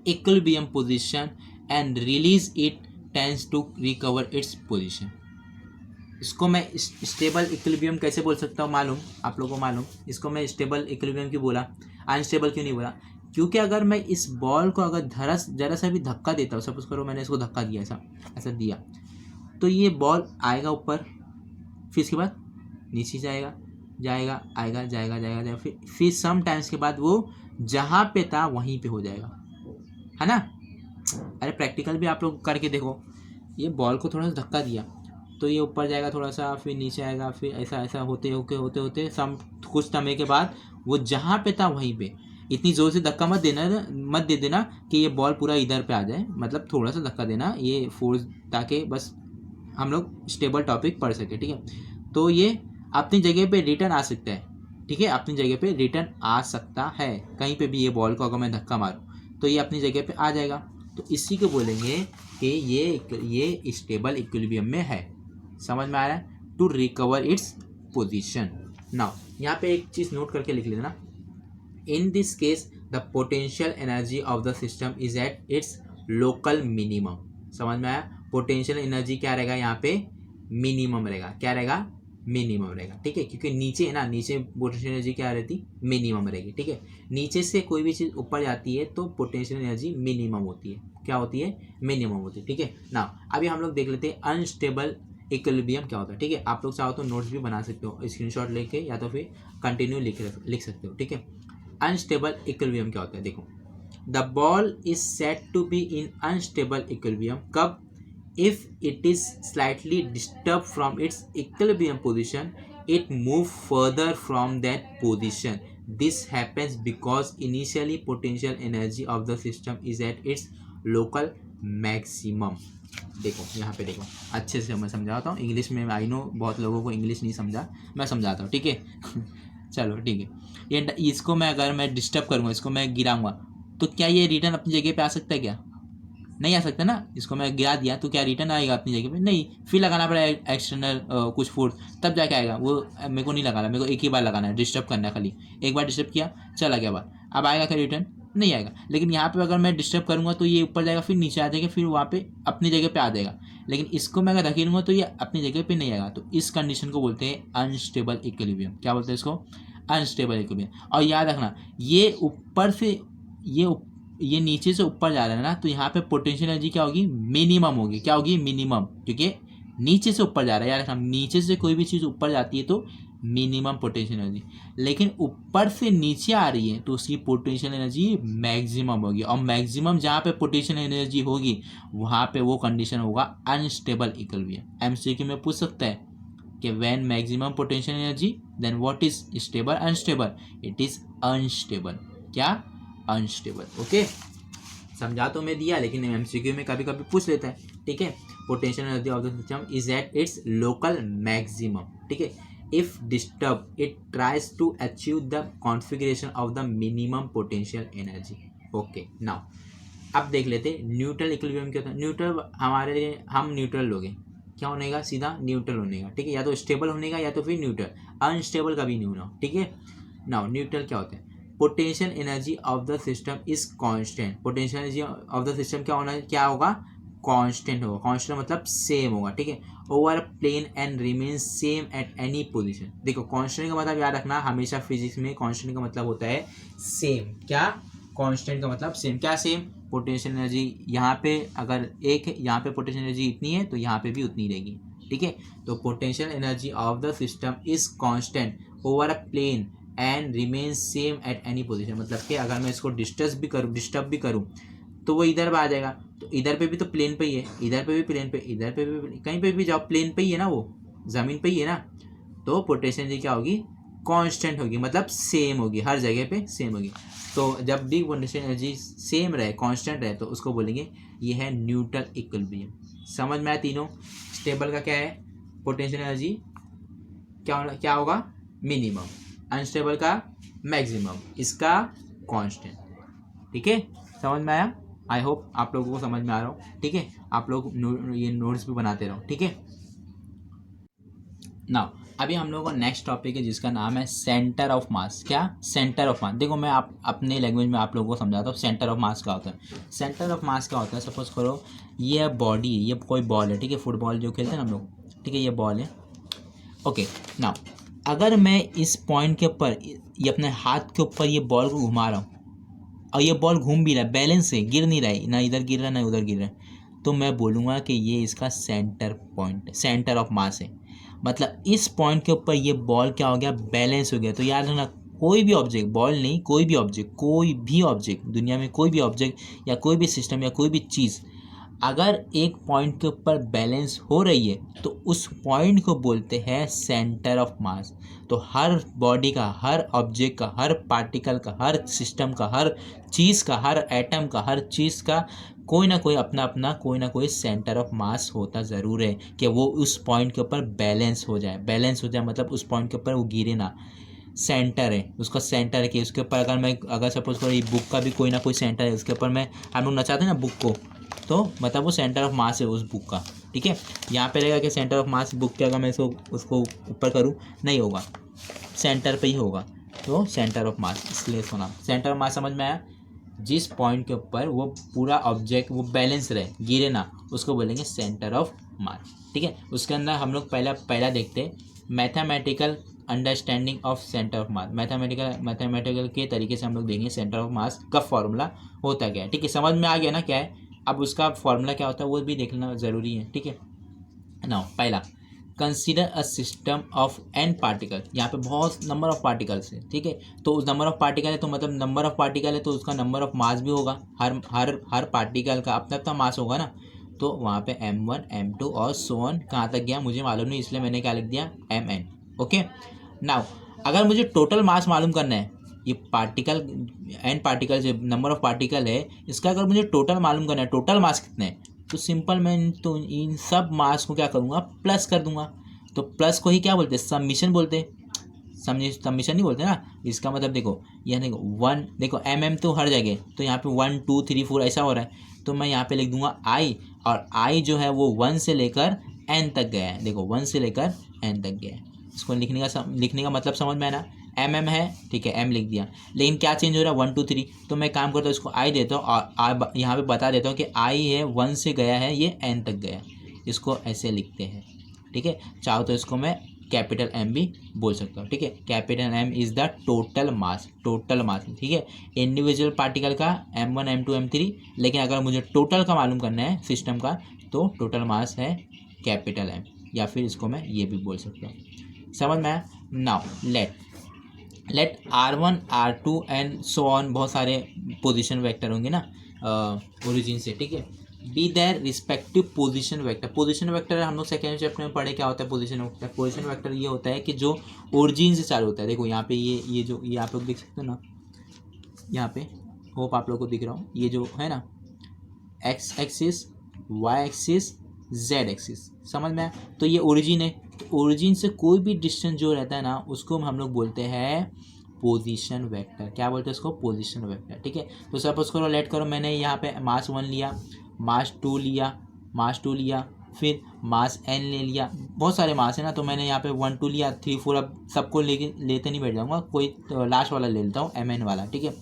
equilibrium position and release it tends to recover its position। इसको मैं स्टेबल इक्विलिब्रियम कैसे बोल सकता हूँ मालूम, आप लोगों को मालूम, इसको मैं स्टेबल इक्विलिब्रियम क्यों बोला, अनस्टेबल क्यों नहीं बोला, क्योंकि अगर मैं इस बॉल को अगर जरा सा भी धक्का देता हूँ, सपोज करो मैंने इसको धक्का दिया, ऐसा दिया, तो ये बॉल आएगा ऊपर, फिर इसके बाद नीचे जाएगा आएगा, फिर सम टाइम्स के बाद वो जहाँ पे था वहीं पे हो जाएगा, है ना। अरे प्रैक्टिकल भी आप लोग करके देखो, ये बॉल को थोड़ा सा धक्का दिया तो ये ऊपर जाएगा थोड़ा सा, फिर नीचे आएगा, फिर ऐसा होते सब कुछ समय के बाद वो जहाँ पे था वहीं पे। इतनी ज़ोर से धक्का मत दे देना कि ये बॉल पूरा इधर पे आ जाए, मतलब थोड़ा सा धक्का देना, ये फोर्स, ताकि बस हम लोग स्टेबल टॉपिक पढ़ सके, ठीक है। तो ये अपनी जगह पे रिटर्न आ सकता है, ठीक है, अपनी जगह पे रिटर्न आ सकता है, कहीं पे भी ये बॉल को अगर मैं धक्का मारूँ तो ये अपनी जगह पे आ जाएगा। तो इसी को बोलेंगे कि ये स्टेबल इक्विलिब्रियम में है, समझ में आ रहा है, to recover its position. Now यहाँ पे एक चीज़ नोट करके लिख लेना, in this case the potential energy of the system is at its local minimum. समझ में आया, पोटेंशियल एनर्जी क्या रहेगा यहाँ पे, मिनिमम रहेगा, क्या रहेगा, मिनिमम रहेगा, ठीक है। क्योंकि नीचे है ना, नीचे पोटेंशियल एनर्जी क्या रहती, मिनिमम रहेगी, ठीक है। नीचे से कोई भी चीज़ ऊपर जाती है तो पोटेंशियल एनर्जी मिनिमम होती है, क्या होती है, मिनिमम होती है, ठीक है ना। अभी हम लोग देख लेते हैं अनस्टेबल इक्विलिब्रियम क्या होता है, ठीक है। आप लोग चाहो तो नोट्स भी बना सकते हो स्क्रीनशॉट लेके, या तो फिर कंटिन्यू लिख सकते हो, ठीक है। अनस्टेबल इक्विलिब्रियम क्या होता है, देखो, the ball is said to be in unstable equilibrium कब, if it is slightly disturbed from its equilibrium position, it move further from that position. This happens because initially potential energy of the system is at its local maximum। देखो यहाँ पे देखो, अच्छे से मैं समझाता हूँ इंग्लिश में, आई नो बहुत लोगों को इंग्लिश नहीं समझा, मैं समझाता हूँ, ठीक है। चलो ठीक है, ये इसको मैं अगर मैं डिस्टर्ब करूँगा, इसको मैं गिराऊंगा, तो क्या ये रिटर्न अपनी जगह पे आ सकता है, क्या नहीं आ सकता ना। इसको मैं गिरा दिया तो क्या रिटर्न आएगा अपनी जगह पे, नहीं, फिर लगाना पड़ेगा एक्सटर्नल कुछ फोर्स, तब जाके आएगा वो। मेरे को नहीं लगाना, मेरे को एक ही बार लगाना है, डिस्टर्ब करना है खाली, एक बार डिस्टर्ब किया चला गया बार, अब आएगा क्या रिटर्न, नहीं आएगा। लेकिन यहाँ पे अगर मैं डिस्टर्ब करूँगा तो ये ऊपर जाएगा, फिर नीचे आ जाएगा, फिर वहाँ पे अपनी जगह पे आ जाएगा। लेकिन इसको मैं अगर रखेलूँगा तो ये अपनी जगह पे नहीं आएगा। तो इस कंडीशन को बोलते हैं अनस्टेबल इक्विलिब्रियम। क्या बोलते हैं इसको? Unstable equilibrium. और याद रखना, ये ऊपर से ये नीचे से ऊपर जा रहा है ना, तो यहाँ पे पोटेंशियल एनर्जी क्या होगी? मिनिमम होगी। क्या होगी? मिनिमम, क्योंकि नीचे से ऊपर जा रहा है। यार रखना, नीचे से कोई भी चीज़ ऊपर जाती है तो मिनिमम पोटेंशियल एनर्जी, लेकिन ऊपर से नीचे आ रही है तो उसकी पोटेंशियल एनर्जी मैक्सिमम होगी। और मैक्सिमम जहाँ पे पोटेंशियल एनर्जी होगी वहाँ पे वो कंडीशन होगा अनस्टेबल इक्विलिब्रियम। एमसीक्यू में पूछ सकता है कि when maximum potential energy then what is stable? Unstable. It is unstable. क्या? अनस्टेबल। ओके, समझा तो मैं दिया, लेकिन एमसीक्यू में कभी कभी पूछ लेता है। ठीक है, potential energy of the system is at its local maximum. ठीक है, if disturb it tries to achieve the configuration of the minimum potential energy. Okay, now अब देख लेते न्यूट्रल इक्विलिब्रियम क्या होता है। न्यूट्रल हमारे लिए, हम न्यूट्रल लोग हैं। क्या होने का? सीधा न्यूट्रल होने का। ठीक है, या तो स्टेबल होने का या तो फिर न्यूट्रल। अनस्टेबल कभी नहीं होना। ठीक है, नाउ न्यूट्रल क्या होता है? Potential energy of the system is constant. Potential energy of the system क्या होगा? कांस्टेंट होगा। कांस्टेंट मतलब सेम होगा। ठीक है, over plane and remain same at any position. देखो, कांस्टेंट का मतलब याद रखना, हमेशा फिजिक्स में कांस्टेंट का मतलब होता है सेम। क्या? कांस्टेंट का मतलब सेम। क्या सेम? पोटेंशियल एनर्जी यहाँ पे अगर एक है, यहाँ पे पोटेंशियल एनर्जी इतनी है तो यहाँ पे भी उतनी रहेगी। ठीक है, तो potential energy of the system is constant over a plane and remain same at any position. मतलब कि अगर मैं इसको डिस्टर्ब भी करूँ तो वो इधर पे आ जाएगा। तो इधर पे भी तो प्लेन पे ही है, इधर पे भी प्लेन पे, इधर पे भी, कहीं पे भी जाओ प्लेन पे ही है ना, वो ज़मीन पे ही है ना। तो पोटेंशियल एनर्जी क्या होगी? कांस्टेंट होगी, मतलब सेम होगी, हर जगह पे सेम होगी। तो जब भी पोटेंशियल एनर्जी सेम रहे, कांस्टेंट रहे, तो उसको बोलेंगे ये है न्यूट्रल इक्विलिब्रियम। समझ में आया तीनों? स्टेबल का क्या है? पोटेंशियल एनर्जी क्या होगा? मिनिमम। अनस्टेबल का मैक्सिमम, इसका कांस्टेंट। ठीक है, समझ में आया? आई होप आप लोगों को समझ में आ रहा हो। ठीक है, आप लोग ये नोट्स भी बनाते रहो। ठीक है, नाउ अभी हम लोगों का नेक्स्ट टॉपिक है जिसका नाम है सेंटर ऑफ मास। क्या? Centre of mass. देखो, मैं अपने लैंग्वेज में आप लोगों को समझाता हूँ सेंटर ऑफ मास क्या होता है। सेंटर ऑफ मास क्या होता है? सपोज करो ये बॉडी है, ये कोई बॉल है। ठीक है, फुटबॉल जो खेलते हैं ना हम लोग। ठीक है, ये बॉल है। ओके, नाउ अगर मैं इस पॉइंट के ऊपर, ये अपने हाथ के ऊपर ये बॉल को घुमा रहा हूँ और ये बॉल घूम भी रहा है, बैलेंस है, गिर नहीं रहा है, ना इधर गिर रहा है ना उधर गिर रहा है, तो मैं बोलूँगा कि ये इसका सेंटर पॉइंट, सेंटर ऑफ मास है। मतलब इस पॉइंट के ऊपर ये बॉल क्या हो गया? बैलेंस हो गया। तो याद रखना, कोई भी ऑब्जेक्ट, बॉल नहीं, कोई भी ऑब्जेक्ट दुनिया में, कोई भी ऑब्जेक्ट या कोई भी सिस्टम या कोई भी चीज़ अगर एक पॉइंट के ऊपर बैलेंस हो रही है तो उस पॉइंट को बोलते हैं सेंटर ऑफ मास। तो हर बॉडी का, हर ऑब्जेक्ट का, हर पार्टिकल का, हर सिस्टम का, हर चीज़ का, हर एटम का, हर चीज़ का कोई ना कोई अपना अपना कोई ना कोई सेंटर ऑफ मास होता ज़रूर है कि वो उस पॉइंट के ऊपर बैलेंस हो जाए। बैलेंस हो जाए मतलब उस पॉइंट के ऊपर वो गिरे ना। सेंटर है उसका, सेंटर है कि उसके ऊपर अगर सपोज करो ये बुक का भी कोई ना कोई सेंटर है, उसके ऊपर मैं हम लोग नचाते हैं ना बुक को, तो मतलब वो सेंटर ऑफ मास है उस बुक का। ठीक है, यहाँ पे रहेगा कि सेंटर ऑफ मास बुक के, अगर मैं उसको ऊपर करूँ नहीं होगा, सेंटर पे ही होगा। तो सेंटर ऑफ मास इसलिए सुना। सेंटर ऑफ मास समझ में आया? जिस पॉइंट के ऊपर वो पूरा ऑब्जेक्ट वो बैलेंस रहे, गिरे ना, उसको बोलेंगे सेंटर ऑफ मास। ठीक है, उसके अंदर हम लोग पहला देखते हैं mathematical understanding of centre of mass. Mathematical के तरीके से हम लोग देखेंगे सेंटर ऑफ मास का फॉर्मूला होता क्या है। ठीक है, समझ में आ गया ना क्या है? अब उसका फॉर्मूला क्या होता है वो भी देखना ज़रूरी है। ठीक है, नाउ पहला, consider a system of n particle. यहाँ पे बहुत नंबर ऑफ पार्टिकल्स है। ठीक है, तो उस नंबर ऑफ पार्टिकल है तो मतलब नंबर ऑफ पार्टिकल है तो उसका नंबर ऑफ मास भी होगा। हर पार्टिकल का अपना अपना मास होगा ना। तो वहाँ पे m1 m2 और सो ऑन, कहाँ तक गया मुझे मालूम नहीं, इसलिए मैंने क्या लिख दिया mn। ओके, नाउ अगर मुझे टोटल मास मालूम करना है, ये पार्टिकल n पार्टिकल जो नंबर ऑफ पार्टिकल है इसका अगर मुझे टोटल मालूम करना है, टोटल मास कितने है, तो सिंपल मैं तो इन सब मास को क्या करूँगा? प्लस कर दूंगा। तो प्लस को ही क्या बोलते हैं? समिशन बोलते हैं। समिशन नहीं बोलते ना। इसका मतलब देखो, यह देखो 1, देखो mm तो हर जगह, तो यहाँ पे 1 2 3 4 ऐसा हो रहा है, तो मैं यहाँ पे लिख दूंगा i, और i जो है वो 1 से लेकर n तक गया है। देखो 1 से लेकर n तक गया है। इसको लिखने का मतलब समझ में आया ना? एम है, ठीक है, एम लिख दिया, लेकिन क्या चेंज हो रहा है 1 2 3। तो मैं काम करता हूँ इसको आई देता हूँ और यहाँ पे बता देता हूँ कि आई है 1 से गया है ये एन तक गया, इसको ऐसे लिखते हैं, ठीक है। चाहो तो इसको मैं कैपिटल एम भी बोल सकता हूँ, ठीक है। Capital M is the total mass, total mass, ठीक है। इंडिविजुअल पार्टिकल का M1 M2 M3, लेकिन अगर मुझे टोटल का मालूम करना है सिस्टम का तो टोटल मास है कैपिटल एम, या फिर इसको मैं ये भी बोल सकता हूँ। समझ में आया? Now let R1 R2 and so on, बहुत सारे पोजीशन वेक्टर होंगे ना ओरिजिन से, ठीक है। Be their respective position vector. Position vector हम लोग सेकेंड चैप्टर में पढ़े क्या होता है पोजीशन वेक्टर। पोजीशन वेक्टर ये होता है कि जो ओरिजिन से चालू होता है। देखो यहाँ पे ये जो ये आप लोग देख सकते हो ना, यहाँ पे होप आप लोग को दिख रहा हूँ, ये जो है ना x axis, y axis, z axis, समझ में आया? तो ये ओरिजिन है, तो ओरिजिन से कोई भी डिस्टेंस जो रहता है ना उसको हम लोग बोलते हैं पोजीशन वेक्टर। क्या बोलते हैं उसको? पोजीशन वेक्टर, ठीक है। तो सपोज करो, लेट करो मैंने यहाँ पे मास 1 लिया, मास 2 लिया, फिर मास n ले लिया, बहुत सारे मास है ना, तो मैंने यहाँ पे 1 2 लिया, 3 4, अब सबको लेते नहीं बैठ जाऊँगा, कोई तो लास्ट वाला ले लेता हूँ mn वाला, ठीक है।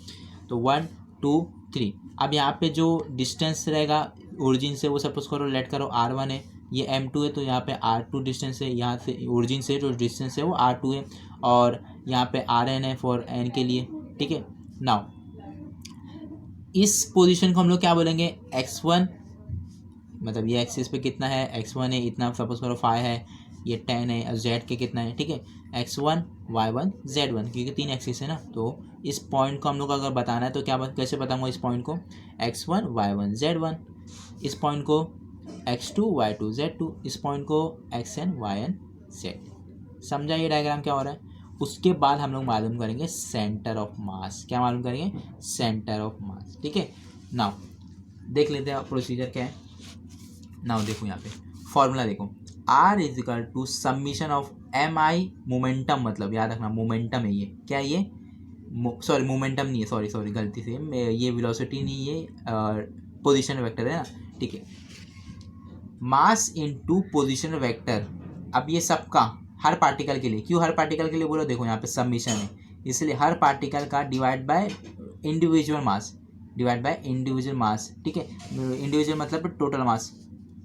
तो 1 2 3, अब यहाँ पे जो डिस्टेंस रहेगा ओरिजिन से वो सपोज करो लेट करो R1 है, ये M2 है, तो यहाँ पे R2 डिस्टेंस है, यहाँ से ओरिजिन से जो डिस्टेंस है वो R2 है, और यहाँ पे Rn है फॉर n के लिए, ठीक है। नाउ इस पोजीशन को हम लोग क्या बोलेंगे? x1, मतलब ये एक्सिस पे कितना है, x1 है इतना, सपोज करो 5 है, ये 10 है, और z के कितना है, ठीक है, x1 y1 z1, क्योंकि 3 एक्सिस है ना। तो इस पॉइंट को हम लोग अगर बताना है तो क्या कैसे बताऊंगा इस पॉइंट को? x1 y1 z1, इस पॉइंट को x2 y2 z2, इस पॉइंट को xn yn z। समझा ये डायग्राम क्या हो रहा है? उसके बाद हम लोग मालूम करेंगे सेंटर ऑफ मास। क्या मालूम करेंगे? सेंटर ऑफ मास, ठीक है। नाउ देख लेते हैं प्रोसीजर क्या है। नाउ देखो यहाँ पे फॉर्मूला देखो, R is equal to summation of mi, momentum, मतलब याद रखना मोमेंटम है ये, क्या ये सॉरी मोमेंटम नहीं है, सॉरी गलती से ये वेलोसिटी नहीं, ये पोजीशन वेक्टर है ना, ठीक है। मास इनटू पोजीशन वेक्टर, अब ये सबका हर पार्टिकल के लिए, क्यों हर पार्टिकल के लिए बोलो? देखो यहाँ पे सबमिशन है, इसलिए हर पार्टिकल का डिवाइड बाय इंडिविजुअल मास, ठीक है। इंडिविजुअल मतलब टोटल मास,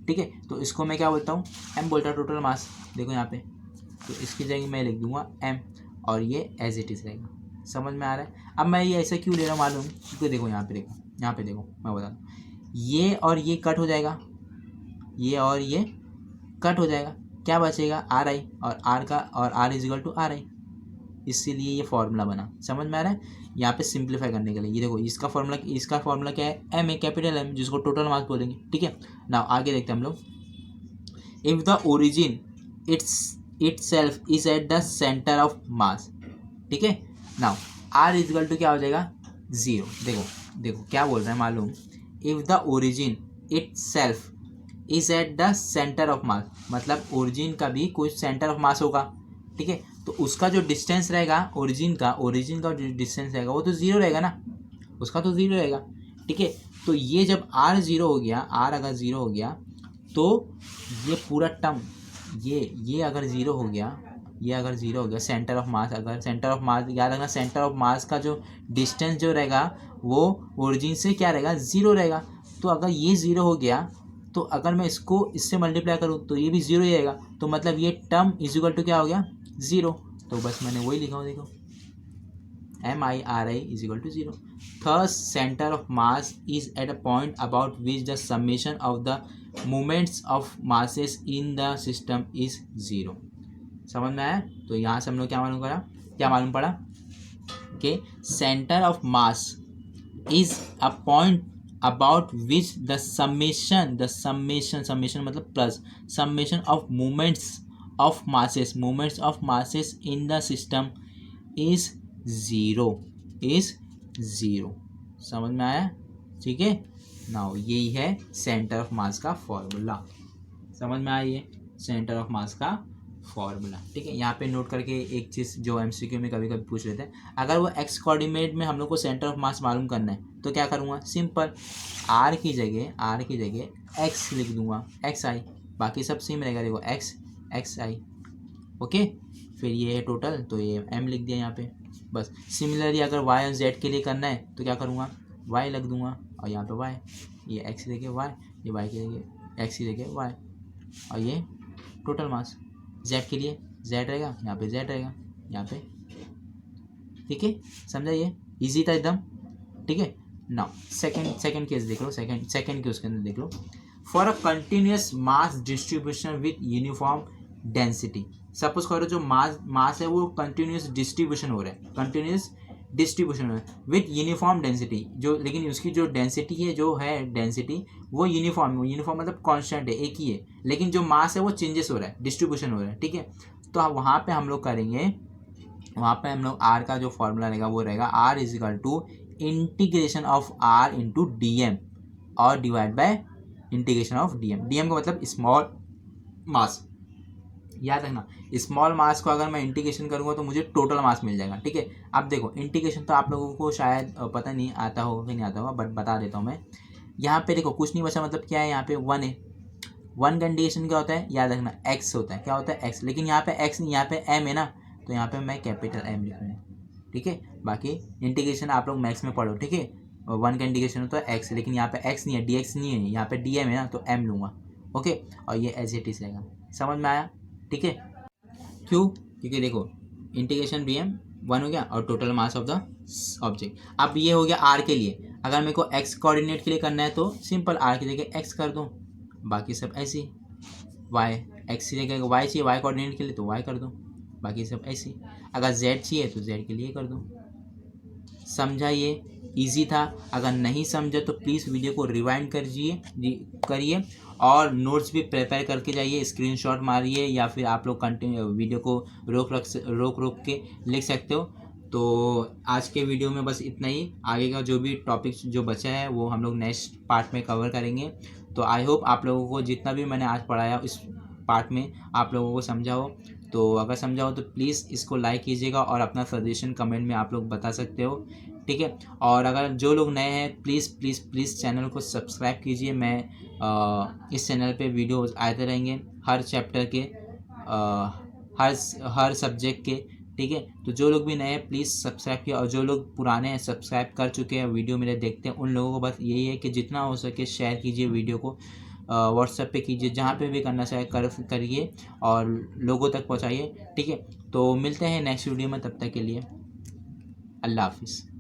ठीक है। तो इसको मैं क्या बोलता हूँ? m बोलता हूँ टोटल मास। देखो यहाँ पे, तो इसकी जगह मैं लिख दूंगा m, और ये एज इट इज रहेगा। समझ में आ रहा है? अब मैं ये ऐसे क्यों ले रहा हूँ मालूम? क्योंकि देखो यहाँ पे देखो मैं बता दूँ, ये और ये कट हो जाएगा, ये और ये कट हो जाएगा, क्या बचेगा? आर आई, और आर का और R is equal to r i, इसीलिए ये फॉर्मूला बना। समझ में आ रहा है? यहाँ पे सिंप्लीफाई करने के लिए ये देखो, इसका फॉर्मूला क्या है? एम है, कैपिटल एम, जिसको टोटल मास बोलेंगे, ठीक है। नाउ आगे देखते हैं हम लोग। If the origin itself is at the centre of mass, ठीक है। Now R is equal to क्या हो जाएगा? 0। देखो क्या बोल रहे हैं मालूम? If the origin itself is at the centre of मास, मतलब ओरिजिन का भी कोई सेंटर ऑफ मास होगा, ठीक है। तो उसका जो डिस्टेंस रहेगा ओरिजिन का जो डिस्टेंस रहेगा वो तो 0 रहेगा ना, उसका तो 0 रहेगा, ठीक है। तो ये जब r 0 हो गया, r अगर 0 हो गया तो ये पूरा टर्म, ये अगर 0 हो गया, सेंटर ऑफ मास याद रखना, सेंटर ऑफ मास का जो डिस्टेंस जो रहेगा वो ओरिजिन से क्या रहेगा? 0 रहेगा। तो अगर ये 0 हो गया तो अगर मैं इसको इससे मल्टीप्लाई करूँ तो ये भी 0 ही आएगा, तो मतलब ये टर्म इज इक्वल टू क्या हो गया? 0। तो बस मैंने वही लिखा हूँ, देखो MIRI is equal to 0। Third centre of mass is at a point about which the summation of the moments of masses in the system is 0। समझ में आया? तो यहाँ से हम लोग क्या मालूम पड़ा कि centre of mass is a point about which the summation मतलब plus summation of moments of masses in the system is 0 समझ में आया? ठीक है। नाउ यही है सेंटर ऑफ मास का फॉर्मूला। समझ में आया? ये सेंटर ऑफ मास का फॉर्मूला, ठीक है। यहाँ पे नोट करके एक चीज़ जो MCQ में कभी कभी पूछ लेते हैं, अगर वो x कोऑर्डिनेट में हम लोग को सेंटर ऑफ मास मालूम करना है तो क्या करूँगा? सिंपल, r की जगह x लिख दूंगा, xi, बाकी सब सेम रहेगा, देखो x xi, ओके। फिर ये है टोटल, तो ये m लिख दिया यहाँ पे बस। सिमिलरली अगर y और z के लिए करना है तो क्या करूँगा, y लग दूंगा और यहाँ पे y, ये x की जगह y, ये y की जगह x की जगह y, और ये टोटल मास। z के लिए z रहेगा, यहाँ पे z रहेगा यहाँ पे, ठीक है, समझा, ये इजी था एकदम, ठीक है। नाउ सेकंड केस देख लो, सेकंड केस के अंदर देख लो। For a continuous mass distribution with uniform density, suppose करो जो मास है वो कंटिन्यूस डिस्ट्रीब्यूशन हो रहा है, कंटिन्यूस डिस्ट्रीब्यूशन हो रहा है विथ यूनिफॉर्म डेंसिटी, जो लेकिन उसकी जो डेंसिटी है, जो है डेंसिटी वो यूनिफॉर्म मतलब कांस्टेंट है, एक ही है, लेकिन जो मास है वो चेंजेस हो रहा है, डिस्ट्रीब्यूशन हो रहा है, ठीक है। तो वहाँ पे हम लोग करेंगे, वहाँ पे हम लोग आर का जो फॉर्मूला रहेगा वो रहेगा R is equal to integration of R into D M और divide by integration of D M का मतलब स्मॉल मास। याद रखना, स्मॉल मास को अगर मैं इंटीग्रेशन करूँगा तो मुझे टोटल मास मिल जाएगा, ठीक है। अब देखो इंटीग्रेशन तो आप लोगों को शायद पता नहीं आता होगा कि नहीं आता होगा, बट बता देता हूँ मैं। यहाँ पे देखो कुछ नहीं बचा, मतलब क्या है, यहाँ पे 1 है, 1 का इंटीग्रेशन क्या होता है, याद रखना x होता है, क्या होता है x, लेकिन यहाँ पे x नहीं, यहाँ पे m है ना, तो यहाँ पे मैं कैपिटल M लिखूँगा, ठीक है। बाकी इंटीग्रेशन आप लोग मैथ्स में पढ़ो, ठीक है। 1 का इंटीग्रेशन होता है x, लेकिन यहाँ पे x नहीं है, dx नहीं है, यहाँ पे dm है ना, तो m लूँगा, ओके। और ये एज इट इज रहेगा, समझ में आया, ठीक है। क्यों, क्योंकि देखो इंटीग्रेशन dm 1 हो गया और total mass of the object. अब ये हो गया r के लिए, अगर मेरे को x कोऑर्डिनेट के लिए करना है तो सिंपल r की जगह x कर दूँ, बाकी सब ऐसे ही, y x की जगह y चाहिए y कोऑर्डिनेट के लिए तो y कर दूँ, बाकी सब ऐसे ही, अगर z चाहिए तो z के लिए कर दूँ। समझा, ये इजी था। अगर नहीं समझा तो प्लीज़ वीडियो को रिवाइंड करिए और नोट्स भी प्रिपेयर करके जाइए, स्क्रीनशॉट मारिए, या फिर आप लोग कंटिन्यू वीडियो को रोक के लिख सकते हो। तो आज के वीडियो में बस इतना ही, आगे का जो भी टॉपिक्स जो बचा है वो हम लोग नेक्स्ट पार्ट में कवर करेंगे। तो आई होप आप लोगों को जितना भी मैंने आज पढ़ाया इस पार्ट में आप लोगों को समझा हो। तो अगर समझा हो तो प्लीज़ इसको लाइक कीजिएगा और अपना सजेशन कमेंट में आप लोग बता सकते हो, ठीक है। और अगर जो लोग नए हैं प्लीज़ चैनल को सब्सक्राइब कीजिए। मैं इस चैनल पे वीडियोस आते रहेंगे हर चैप्टर के, हर सब्जेक्ट के, ठीक है। तो जो लोग भी नए हैं प्लीज़ सब्सक्राइब किया, और जो लोग पुराने हैं सब्सक्राइब कर चुके हैं, वीडियो मेरे देखते हैं, उन लोगों को बस यही है कि जितना हो सके शेयर कीजिए वीडियो को, व्हाट्सएप पे कीजिए, जहाँ पे भी करना चाहे करिए और लोगों तक पहुँचाइए, ठीक है। तो मिलते हैं नेक्स्ट वीडियो में, तब तक के लिए अल्लाह हाफिज़।